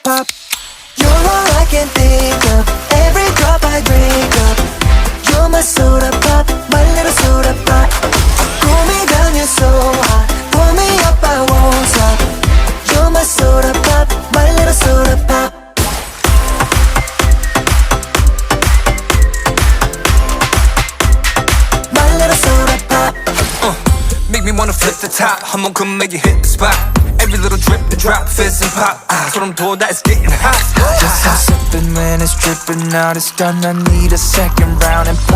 pop. You're all I can think of. Every drop I drink up. You're my soda pop, my little soda pop. Cool me down, you're so hot. Pull me up, I won't stop. You're my soda pop, my little soda pop. My little soda pop. Make me wanna flip the top. 한번 come make you hit the spot. Every little drip and drop, fizz and pop. 소름 돋아, it's getting hot. Just I'm sipping when it's dripping out. It's gonna need a second round and